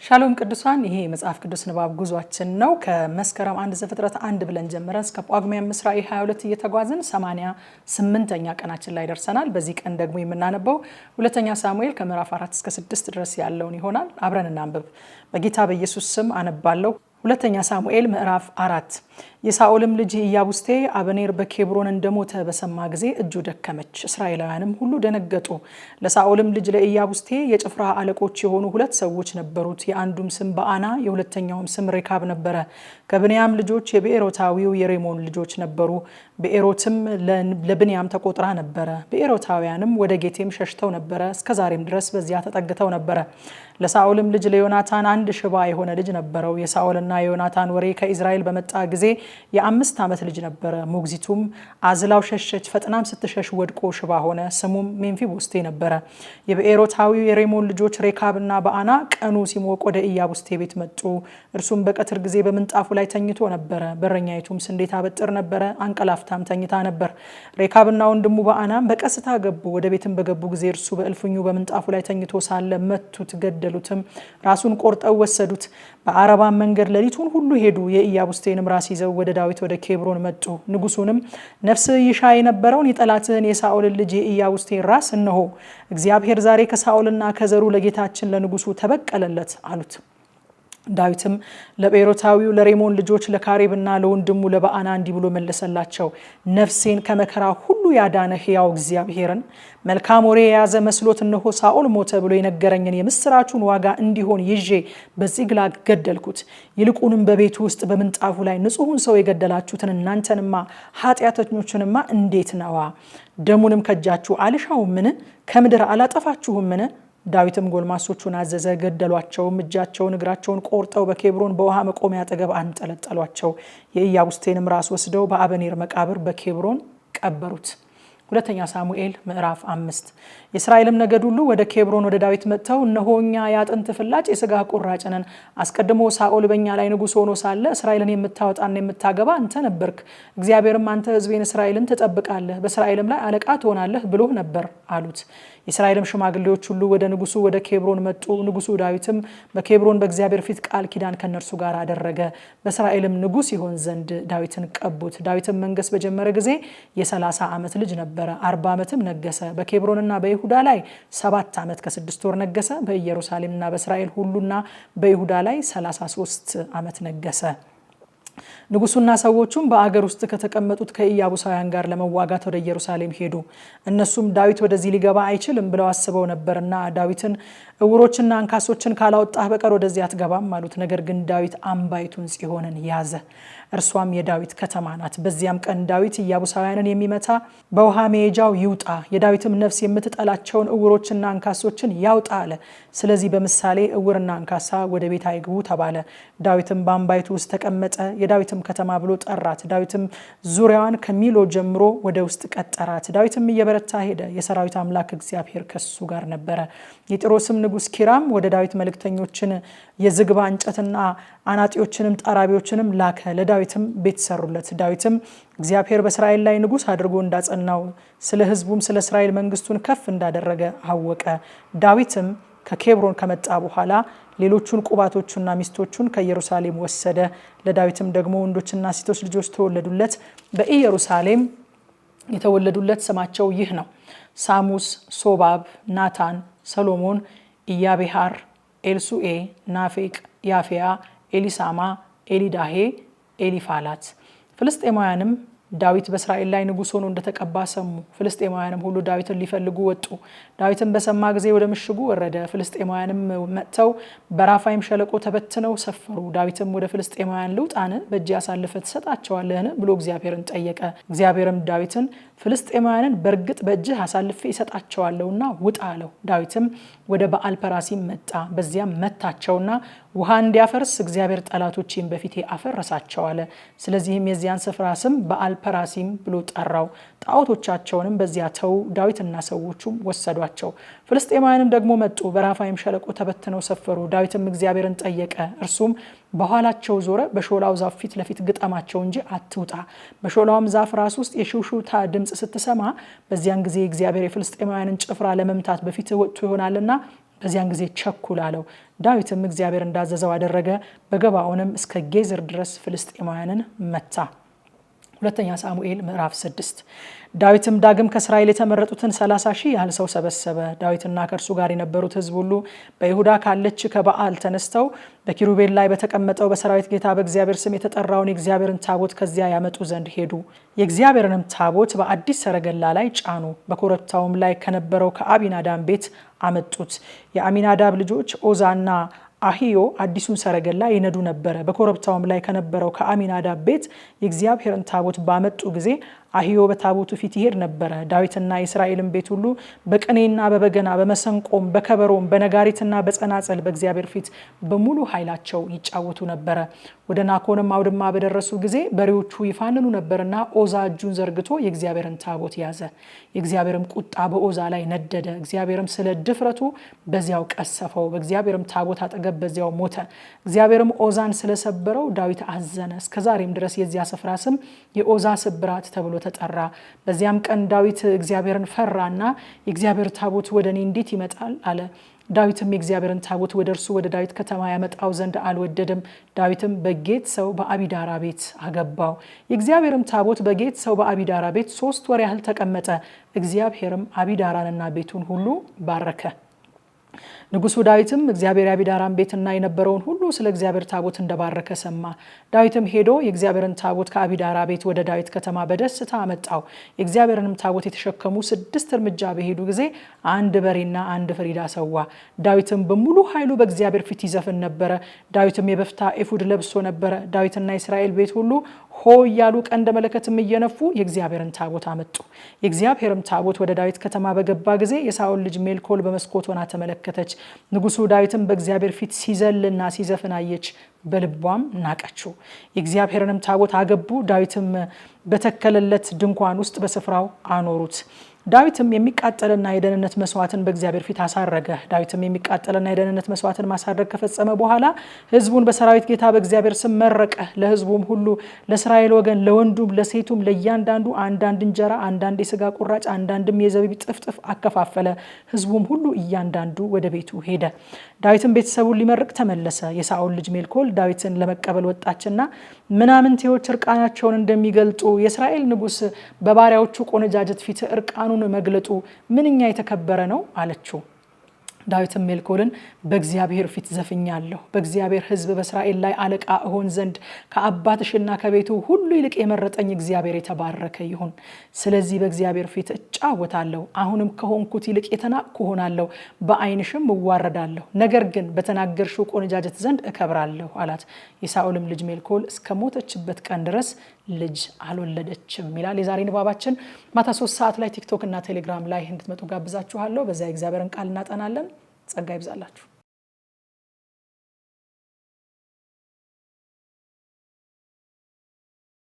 ሻሎም ቅዱሳን ይሄ መጽሐፍ ቅዱስ ንባብ ጉዟችን ነው ከመስከረም 1 ዘፍጥረት 1 ብለን ጀምረን እስከ ጳጉሜ 5 ራዕይ 22 እየተጓዝን 88ኛ ቀናችን ላይ ደርሰናል። በዚህ ቀን ደግሞ የምናነበው ሁለተኛ ሳሙኤል ከምዕራፍ 4 እስከ 6 ድረስ ያለውን ይሆናል። አብረን እናንብብ። በጌታ በኢየሱስ ስም አነባለሁ። ሁለተኛ ሳሙኤል ምዕራፍ 4 የሳኦልም ልጅ ኢያቡስቴ አበኔር በኬብሮን እንደሞተ በሰማ ጊዜ እጁ ደከመች፣ እስራኤላውያንም ሁሉ ደነገጡ። ለሳኦልም ልጅ ለኢያቡስቴ የጭፍራ አለቆች የሆኑ ሁለት ሰዎች ነበሩት። የአንዱም ስም በአና የሁለተኛውም ስም ሬካብ ነበረ። ከብንያም ልጆች የብኤሮታዊው የሬሞን ልጆች ነበሩ። ብኤሮትም ለብንያም ተቆጥራ ነበረ። ብኤሮታውያንም ወደ ጌቴም ሸሽተው ነበረ፣ እስከዛሬም ድረስ በዚያ ተጠግተው ነበረ። ለሳኦልም ልጅ ለዮናታን አንድ ሽባ የሆነ ልጅ ነበረው። የሳኦልና የዮናታን ወሬ ከኢዝራኤል በመጣ ጊዜ የ5 ዓመት ልጅ ነበረ። ሞግዚቱም አዝላው ሸሸች፣ ፈጥናም ስትሸሽ ወድቆ ሽባ ሆነ። ስሙም ሜምፊቦስቴ ነበረ። የብኤሮታዊው የሬሞን ልጆች ሬካብና በአና ቀኑ ሲሞቅ ወደ ኢያቡስቴ ቤት መጡ። እርሱም በቀትር ጊዜ በምንጣፉ ላይ ተኝቶ ነበረ። በረኛይቱም ስንዴ ታበጥር ነበረ፣ አንቀላፍታም ተኝታ ነበር። ሬካብና ወንድሙ በአናም በቀስታ ገቡ። ወደ ቤትም በገቡ ጊዜ እርሱ በእልፍኙ በምንጣፉ ላይ ተኝቶ ሳለ መቱት፣ ገደሉትም፣ ራሱን ቆርጠው ወሰዱት። በአረባም መንገድ ሌሊቱን ሁሉ ሄዱ። የኢያቡስቴንም ራስ ይዘው ወደ ዳዊት ወደ ኬብሮን መጡ። ንጉሱንም ነፍስህ ይሻ የነበረውን የጠላትህን የሳኦልን ልጅ የኢያቡስቴን ራስ እነሆ፣ እግዚአብሔር ዛሬ ከሳኦልና ከዘሩ ለጌታችን ለንጉሱ ተበቀለለት አሉት። ዳዊትም ለብኤሮታዊው ለሬሞን ልጆች ለካሬብና ለወንድሙ ለበአና እንዲህ ብሎ መለሰላቸው። ነፍሴን ከመከራ ሁሉ ያዳነ ሕያው እግዚአብሔርን መልካም ወሬ የያዘ መስሎት እነሆ ሳኦል ሞተ ብሎ የነገረኝን የምስራቹን ዋጋ እንዲሆን ይዤ በጺቅላግ ገደልኩት። ይልቁንም በቤቱ ውስጥ በምንጣፉ ላይ ንጹሑን ሰው የገደላችሁትን እናንተንማ ኃጢአተኞችንማ እንዴት ነዋ? ደሙንም ከእጃችሁ አልሻውምን? ከምድር አላጠፋችሁምን? ዳዊትም ጎልማሶቹን አዘዘ፣ ገደሏቸውም። እጃቸውን እግራቸውን ቆርጠው በኬብሮን በውሃ መቆሚያ አጠገብ አንጠለጠሏቸው። የኢያቡስቴንም ራስ ወስደው በአበኔር መቃብር በኬብሮን ቀበሩት። ሁለተኛ ሳሙኤል ምዕራፍ 5 የእስራኤልም ነገድ ሁሉ ወደ ኬብሮን ወደ ዳዊት መጥተው እነሆ እኛ የአጥንት ፍላጭ የሥጋ ቁራጭ ነን። አስቀድሞ ሳኦል በእኛ ላይ ንጉሥ ሆኖ ሳለ እስራኤልን የምታወጣና የምታገባ አንተ ነበርክ። እግዚአብሔርም አንተ ሕዝቤን እስራኤልን ትጠብቃለህ፣ በእስራኤልም ላይ አለቃ ትሆናለህ ብሎህ ነበር አሉት። የእስራኤልም ሽማግሌዎች ሁሉ ወደ ንጉሱ ወደ ኬብሮን መጡ። ንጉሱ ዳዊትም በኬብሮን በእግዚአብሔር ፊት ቃል ኪዳን ከነርሱ ጋር አደረገ። በእስራኤልም ንጉስ ይሆን ዘንድ ዳዊትን ቀቡት። ዳዊትም መንገስ በጀመረ ጊዜ የ30 ዓመት ልጅ ነበረ። 40 ዓመትም ነገሰ። በኬብሮንና በይሁዳ ላይ 7 ዓመት ከ6 ወር ነገሰ። በኢየሩሳሌምና በእስራኤል ሁሉና በይሁዳ ላይ 33 ዓመት ነገሰ። ንጉሱና ሰዎቹም በአገር ውስጥ ከተቀመጡት ከኢያቡሳውያን ጋር ለመዋጋት ወደ ኢየሩሳሌም ሄዱ። እነሱም ዳዊት ወደዚህ ሊገባ አይችልም ብለው አስበው ነበርና ዳዊትን እውሮችና አንካሶችን ካላወጣህ በቀር ወደዚህ አትገባም አሉት። ነገር ግን ዳዊት አምባይቱን ጽዮንን ያዘ፣ እርሷም የዳዊት ከተማ ናት። በዚያም ቀን ዳዊት ኢያቡሳውያንን የሚመታ በውሃ መሄጃው ይውጣ፣ የዳዊትም ነፍስ የምትጠላቸውን እውሮችና አንካሶችን ያውጣ አለ። ስለዚህ በምሳሌ እውርና አንካሳ ወደ ቤት አይግቡ ተባለ። ዳዊትም በአምባይቱ ውስጥ ተቀመጠ፣ የዳዊትም ከተማ ብሎ ጠራት። ዳዊትም ዙሪያዋን ከሚሎ ጀምሮ ወደ ውስጥ ቀጠራት። ዳዊትም እየበረታ ሄደ፣ የሰራዊት አምላክ እግዚአብሔር ከሱ ጋር ነበረ። የጢሮስም ንጉስ ኪራም ወደ ዳዊት መልእክተኞችን የዝግባ እንጨትና አናጢዎችንም ጠራቢዎችንም ላከ። ለዳዊትም ቤት ሰሩለት። ዳዊትም እግዚአብሔር በእስራኤል ላይ ንጉስ አድርጎ እንዳጸናው ስለ ሕዝቡም ስለ እስራኤል መንግስቱን ከፍ እንዳደረገ አወቀ። ዳዊትም ከኬብሮን ከመጣ በኋላ ሌሎቹን ቁባቶቹና ሚስቶቹን ከኢየሩሳሌም ወሰደ። ለዳዊትም ደግሞ ወንዶችና ሴቶች ልጆች ተወለዱለት። በኢየሩሳሌም የተወለዱለት ስማቸው ይህ ነው: ሳሙስ፣ ሶባብ፣ ናታን፣ ሰሎሞን፣ ኢያቤሃር፣ ኤልሱኤ፣ ናፌቅ፣ ያፌያ፣ ኤሊሳማ፣ ኤሊዳሄ፣ ኤሊፋላት። ፍልስጤማውያንም ዳዊት በእስራኤል ላይ ንጉስ ሆኖ እንደተቀባ ሰሙ። ፍልስጤማውያንም ሁሉ ዳዊትን ሊፈልጉ ወጡ። ዳዊትን በሰማ ጊዜ ወደ ምሽጉ ወረደ። ፍልስጤማውያንም መጥተው በራፋይም ሸለቆ ተበትነው ሰፈሩ። ዳዊትም ወደ ፍልስጤማውያን ልውጣን? በእጅ አሳልፈህ ትሰጣቸዋለህን? ብሎ እግዚአብሔርን ጠየቀ። እግዚአብሔርም ዳዊትን ፍልስጤማውያንን በእርግጥ በእጅህ አሳልፌ ይሰጣቸዋለሁና ውጣ አለው። ዳዊትም ወደ በአል ፐራሲም መጣ። በዚያም መታቸውና ውሃ እንዲያፈርስ እግዚአብሔር ጠላቶችን በፊቴ አፈረሳቸው አለ። ስለዚህም የዚያን ስፍራ ስም በአል ፐራሲም ብሎ ጠራው። ጣዖቶቻቸውንም በዚያ ተው፣ ዳዊትና ሰዎቹም ወሰዷቸው። ፍልስጤማውያንም ደግሞ መጡ፣ በራፋይም ሸለቆ ተበትነው ሰፈሩ። ዳዊትም እግዚአብሔርን ጠየቀ፣ እርሱም በኋላቸው ዞረ፣ በሾላው ዛፍ ፊት ለፊት ግጠማቸው እንጂ አትውጣ። በሾላውም ዛፍ ራስ ውስጥ የሽውሽውታ ድምፅ ስትሰማ በዚያን ጊዜ እግዚአብሔር የፍልስጤማውያንን ጭፍራ ለመምታት በፊት ወጥቶ ይሆናልና በዚያን ጊዜ ቸኩል አለው። ዳዊትም እግዚአብሔር እንዳዘዘው አደረገ። በገባኦንም እስከ ጌዝር ድረስ ፍልስጤማውያንን መታ። ሁለተኛ ሳሙኤል ምዕራፍ 6 ዳዊትም ዳግም ከእስራኤል የተመረጡትን 30,000 ያህል ሰው ሰበሰበ። ዳዊትና ከእርሱ ጋር የነበሩት ሕዝብ ሁሉ በይሁዳ ካለች ከበዓል ተነስተው በኪሩቤል ላይ በተቀመጠው በሰራዊት ጌታ በእግዚአብሔር ስም የተጠራውን የእግዚአብሔርን ታቦት ከዚያ ያመጡ ዘንድ ሄዱ። የእግዚአብሔርንም ታቦት በአዲስ ሰረገላ ላይ ጫኑ። በኮረብታውም ላይ ከነበረው ከአቢናዳብ ቤት አመጡት። የአሚናዳብ ልጆች ኦዛና አሂዮ አዲሱን ሰረገላ ይነዱ ነበረ። በኮረብታውም ላይ ከነበረው ከአሚናዳብ ቤት የእግዚአብሔርን ታቦት ባመጡ ጊዜ አሂዮ በታቦቱ ፊት ይሄድ ነበረ። ዳዊትና የእስራኤልን ቤት ሁሉ በቅኔና በበገና በመሰንቆም በከበሮም በነጋሪትና በጸናጸል በእግዚአብሔር ፊት በሙሉ ኃይላቸው ይጫወቱ ነበረ። ወደ ናኮንም አውድማ በደረሱ ጊዜ በሬዎቹ ይፋንኑ ነበርና ኦዛ እጁን ዘርግቶ የእግዚአብሔርን ታቦት ያዘ። የእግዚአብሔርም ቁጣ በኦዛ ላይ ነደደ። እግዚአብሔርም ስለ ድፍረቱ በዚያው ቀሰፈው። በእግዚአብሔርም ታቦት አጠገብ በዚያው ሞተ። እግዚአብሔርም ኦዛን ስለሰበረው ዳዊት አዘነ። እስከዛሬም ድረስ የዚያ ስፍራ ስም የኦዛ ስብራት ተብሎ ተጠራ። በዚያም ቀን ዳዊት እግዚአብሔርን ፈራና የእግዚአብሔር ታቦት ወደ እኔ እንዴት ይመጣል አለ። ዳዊትም የእግዚአብሔርን ታቦት ወደ እርሱ ወደ ዳዊት ከተማ ያመጣው ዘንድ አልወደደም። ዳዊትም በጌት ሰው በአቢዳራ ቤት አገባው። የእግዚአብሔርም ታቦት በጌት ሰው በአቢዳራ ቤት 3 ወር ያህል ተቀመጠ። እግዚአብሔርም አቢዳራንና ቤቱን ሁሉ ባረከ። ንጉሱ ዳዊትም እግዚአብሔር የአቢዳራን ቤትና የነበረውን ሁሉ ስለ እግዚአብሔር ታቦት እንደባረከ ሰማ። ዳዊትም ሄዶ የእግዚአብሔርን ታቦት ከአቢዳራ ቤት ወደ ዳዊት ከተማ በደስታ አመጣው። የእግዚአብሔርንም ታቦት የተሸከሙ 6 እርምጃ በሄዱ ጊዜ 1 በሬና 1 ፍሪዳ ሰዋ። ዳዊትም በሙሉ ኃይሉ በእግዚአብሔር ፊት ይዘፍን ነበረ። ዳዊትም የበፍታ ኤፉድ ለብሶ ነበረ። ዳዊትና የእስራኤል ቤት ሁሉ ሆ እያሉ ቀንደ መለከትም እየነፉ የእግዚአብሔርን ታቦት አመጡ። የእግዚአብሔርም ታቦት ወደ ዳዊት ከተማ በገባ ጊዜ የሳኦል ልጅ ሜልኮል በመስኮት ሆና ተመለከተች። ንጉሱ ዳዊትም በእግዚአብሔር ፊት ሲዘልና ሲዘፍን አየች፣ በልቧም ናቀችው። የእግዚአብሔርንም ታቦት አገቡ። ዳዊትም በተከለለት ድንኳን ውስጥ በስፍራው አኖሩት። ዳዊትም የሚቃጠልና የደህንነት መስዋዕትን በእግዚአብሔር ፊት አሳረገ። ዳዊትም የሚቃጠልና የደህንነት መስዋዕትን ማሳረግ ከፈጸመ በኋላ ሕዝቡን በሰራዊት ጌታ በእግዚአብሔር ስም መረቀ። ለሕዝቡም ሁሉ ለእስራኤል ወገን ለወንዱም ለሴቱም ለእያንዳንዱ አንዳንድ እንጀራ፣ አንዳንድ የስጋ ቁራጭ፣ አንዳንድም የዘቢብ ጥፍጥፍ አከፋፈለ። ሕዝቡም ሁሉ እያንዳንዱ ወደ ቤቱ ሄደ። ዳዊትም ቤተሰቡን ሊመርቅ ተመለሰ። የሳኦል ልጅ ሜልኮል ዳዊትን ለመቀበል ወጣችና ምናምንቴዎች እርቃናቸውን እንደሚገልጡ የእስራኤል ንጉሥ በባሪያዎቹ ቆነጃጀት ፊት እርቃኑ መግለጡ ምንኛ የተከበረ ነው አለችው። ዳዊትም ሜልኮልን በእግዚአብሔር ፊት ዘፍኛለሁ። በእግዚአብሔር ሕዝብ በእስራኤል ላይ አለቃ እሆን ዘንድ ከአባትሽና ከቤቱ ሁሉ ይልቅ የመረጠኝ እግዚአብሔር የተባረከ ይሁን። ስለዚህ በእግዚአብሔር ፊት እጫወታለሁ። አሁንም ከሆንኩት ይልቅ የተናቅኩ ሆናለሁ፣ በዓይንሽም እዋረዳለሁ። ነገር ግን በተናገርሽው ቆነጃጀት ዘንድ እከብራለሁ አላት። የሳኦልም ልጅ ሜልኮል እስከ ሞተችበት ቀን ድረስ ልጅ አልወለደችም ይላል። የዛሬ ንባባችን ማታ 3 ሰዓት ላይ ቲክቶክ እና ቴሌግራም ላይ እንድትመጡ ጋብዛችኋለሁ። በዛ የእግዚአብሔርን ቃል እናጠናለን። ጸጋ ይብዛላችሁ።